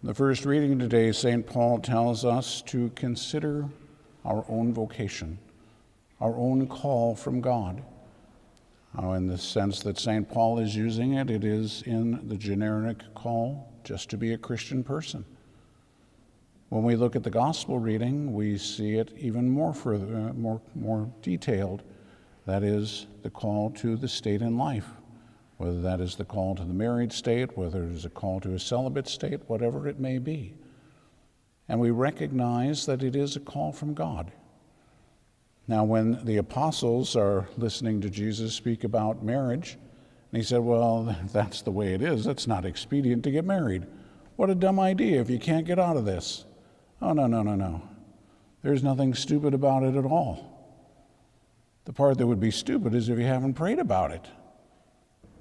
In the first reading today, St. Paul tells us to consider our own vocation, our own call from God. Now, in the sense that St. Paul is using it, it is in the generic call just to be a Christian person. When we look at the gospel reading, we see it even more detailed. That is the call to the state in life, whether that is the call to the married state, whether it is a call to a celibate state, whatever it may be. And we recognize that it is a call from God. Now, when the apostles are listening to Jesus speak about marriage, and he said, well, that's the way it is. It's not expedient to get married. What a dumb idea if you can't get out of this. Oh, no. There's nothing stupid about it at all. The part that would be stupid is if you haven't prayed about it,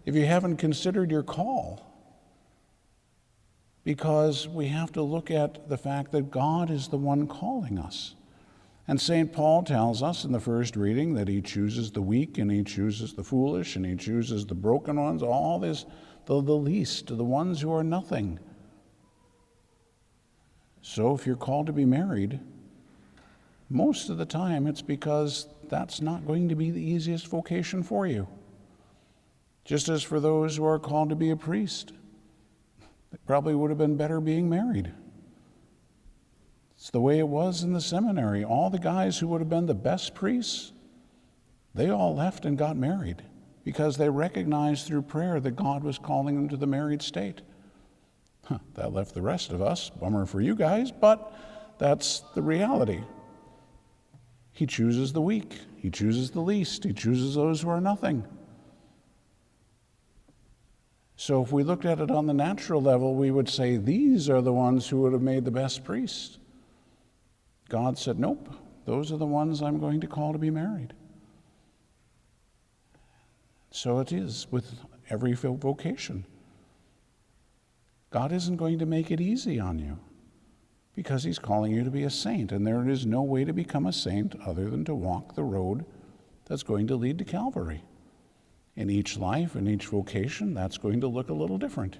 if you haven't considered your call. Because we have to look at the fact that God is the one calling us. And St. Paul tells us in the first reading that he chooses the weak and he chooses the foolish and he chooses the broken ones, all this, the least, the ones who are nothing. So if you're called to be married, most of the time it's because that's not going to be the easiest vocation for you. Just as for those who are called to be a priest, it probably would have been better being married. It's the way it was in the seminary. All the guys who would have been the best priests, they all left and got married because they recognized through prayer that God was calling them to the married state. That left the rest of us. Bummer for you guys, but that's the reality. He chooses the weak. He chooses the least. He chooses those who are nothing. So if we looked at it on the natural level, we would say these are the ones who would have made the best priests. God said, nope, those are the ones I'm going to call to be married. So it is with every vocation. God isn't going to make it easy on you because he's calling you to be a saint, and there is no way to become a saint other than to walk the road that's going to lead to Calvary. In each life, in each vocation, that's going to look a little different.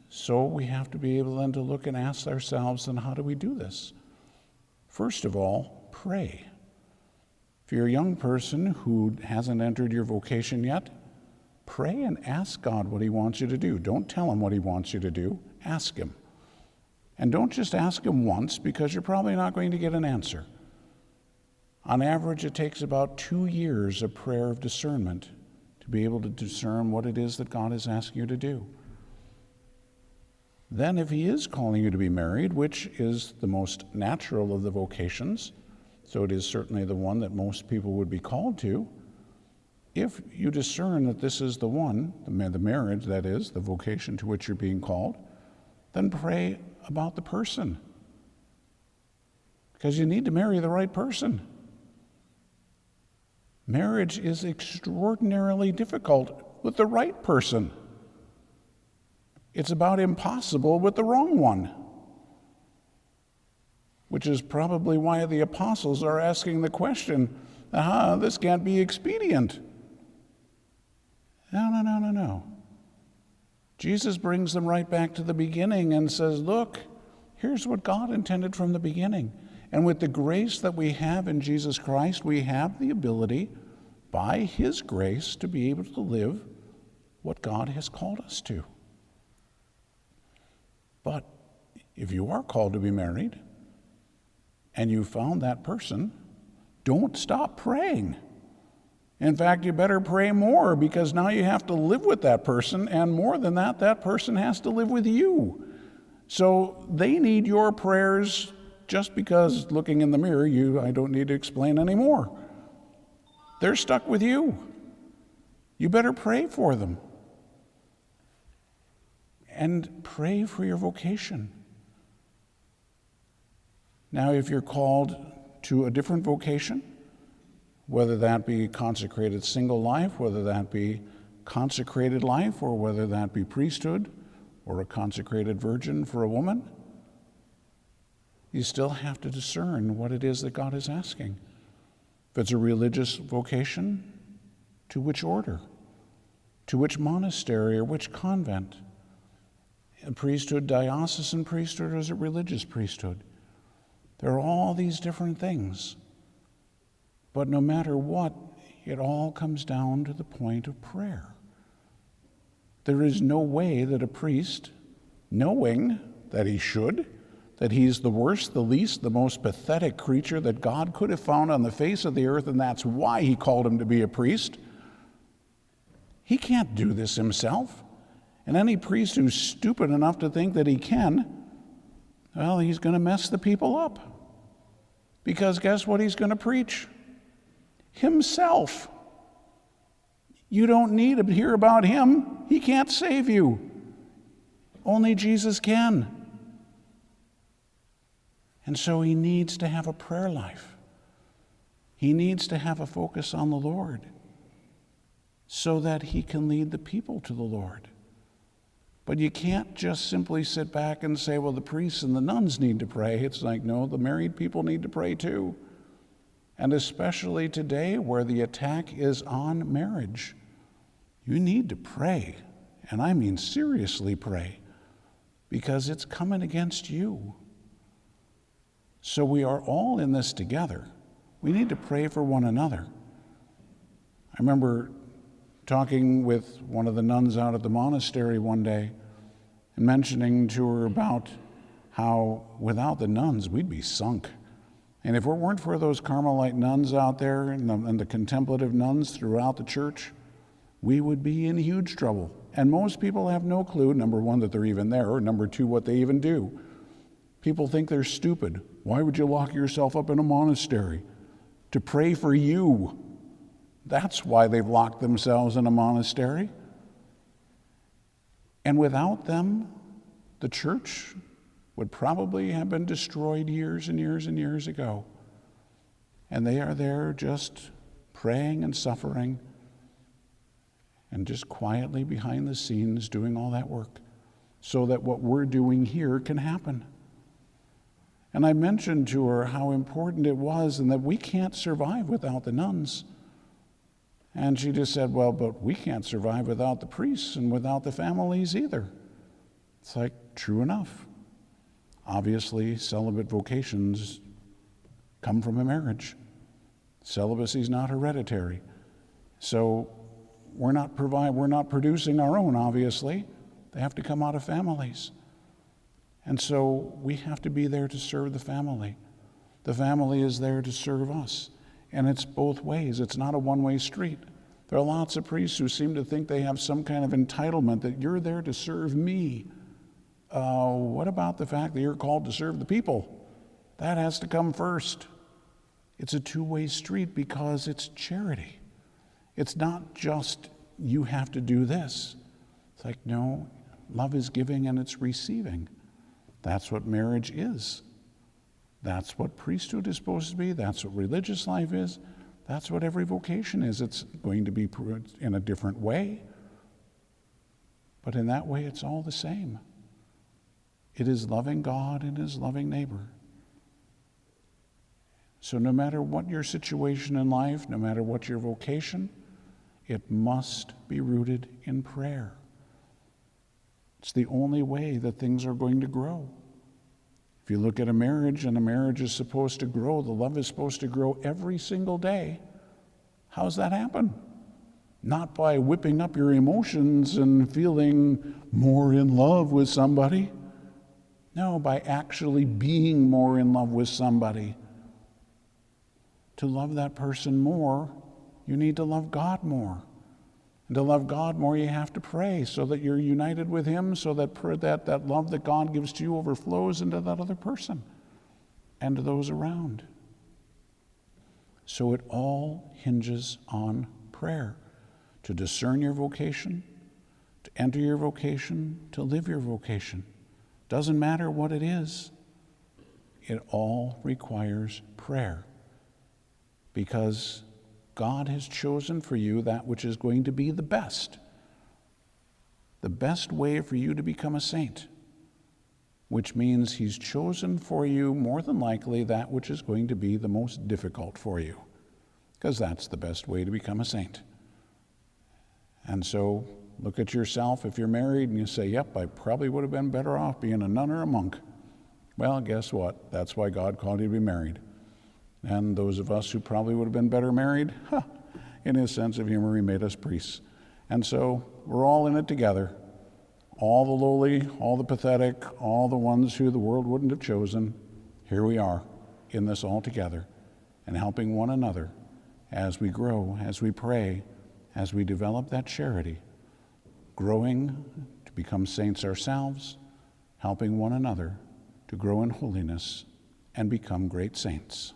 So we have to be able then to look and ask ourselves, then how do we do this? First of all, pray. If you're a young person who hasn't entered your vocation yet, pray and ask God what he wants you to do. Don't tell him what he wants you to do. Ask him. And don't just ask him once, because you're probably not going to get an answer. On average, it takes about 2 years of prayer of discernment to be able to discern what it is that God is asking you to do. Then if he is calling you to be married, which is the most natural of the vocations, so it is certainly the one that most people would be called to, if you discern that this is the one, the marriage, that is, the vocation to which you're being called, then pray about the person. Because you need to marry the right person. Marriage is extraordinarily difficult with the right person. It's about impossible with the wrong one, which is probably why the apostles are asking the question, this can't be expedient. No. Jesus brings them right back to the beginning and says, look, here's what God intended from the beginning. And with the grace that we have in Jesus Christ, we have the ability, by his grace, to be able to live what God has called us to. But if you are called to be married and you found that person, don't stop praying. In fact, you better pray more, because now you have to live with that person, and more than that, that person has to live with you. So they need your prayers, just because looking in the mirror, I don't need to explain anymore. They're stuck with you. You better pray for them. And pray for your vocation. Now, if you're called to a different vocation, whether that be consecrated single life, whether that be consecrated life, or whether that be priesthood, or a consecrated virgin for a woman, you still have to discern what it is that God is asking. If it's a religious vocation, to which order? To which monastery or which convent? a priesthood, diocesan priesthood, or is it religious priesthood? There are all these different things. But no matter what, it all comes down to the point of prayer. There is no way that a priest, knowing that he should, that he's the worst, the least, the most pathetic creature that God could have found on the face of the earth, and that's why he called him to be a priest. He can't do this himself. And any priest who's stupid enough to think that he can, well, he's going to mess the people up. Because guess what he's going to preach? Himself. You don't need to hear about him. He can't save you. Only Jesus can. And so he needs to have a prayer life. He needs to have a focus on the Lord so that he can lead the people to the Lord. But you can't just simply sit back and say, well, the priests and the nuns need to pray. It's like, no, the married people need to pray too. And especially today where the attack is on marriage, you need to pray. And I mean seriously pray, because it's coming against you. So we are all in this together. We need to pray for one another. I remember talking with one of the nuns out at the monastery one day and mentioning to her about how without the nuns we'd be sunk. And if it weren't for those Carmelite nuns out there and the contemplative nuns throughout the church, we would be in huge trouble. And most people have no clue, number one, that they're even there, or number two, what they even do. People think they're stupid. Why would you lock yourself up in a monastery? To pray for you. That's why they've locked themselves in a monastery. And without them, the church would probably have been destroyed years and years and years ago. And they are there just praying and suffering and just quietly behind the scenes doing all that work so that what we're doing here can happen. And I mentioned to her how important it was and that we can't survive without the nuns. And she just said, well, but we can't survive without the priests and without the families either. It's like, true enough. Obviously, celibate vocations come from a marriage. Celibacy is not hereditary. So we're not producing our own, obviously. They have to come out of families. And so we have to be there to serve the family. The family is there to serve us. And it's both ways. It's not a one-way street. There are lots of priests who seem to think they have some kind of entitlement that you're there to serve me. What about the fact that you're called to serve the people? That has to come first. It's a two-way street because it's charity. It's not just you have to do this. It's like, no, love is giving and it's receiving. That's what marriage is. That's what priesthood is supposed to be. That's what religious life is. That's what every vocation is. It's going to be in a different way. But in that way, it's all the same. It is loving God and it is loving neighbor. So no matter what your situation in life, no matter what your vocation, it must be rooted in prayer. It's the only way that things are going to grow. If you look at a marriage, and a marriage is supposed to grow, the love is supposed to grow every single day. How's that happen? Not by whipping up your emotions and feeling more in love with somebody. No, by actually being more in love with somebody. To love that person more, you need to love God more. And to love God more, you have to pray so that you're united with him, so that that love that God gives to you overflows into that other person and to those around. So it all hinges on prayer. To discern your vocation, to enter your vocation, to live your vocation. Doesn't matter what it is. It all requires prayer. Because God has chosen for you that which is going to be the best way for you to become a saint, which means he's chosen for you more than likely that which is going to be the most difficult for you, because that's the best way to become a saint. And so look at yourself if you're married and you say, yep, I probably would have been better off being a nun or a monk. Well, guess what? That's why God called you to be married. And those of us who probably would have been better married, in his sense of humor, he made us priests. And so we're all in it together. All the lowly, all the pathetic, all the ones who the world wouldn't have chosen. Here we are in this all together and helping one another as we grow, as we pray, as we develop that charity, growing to become saints ourselves, helping one another to grow in holiness and become great saints.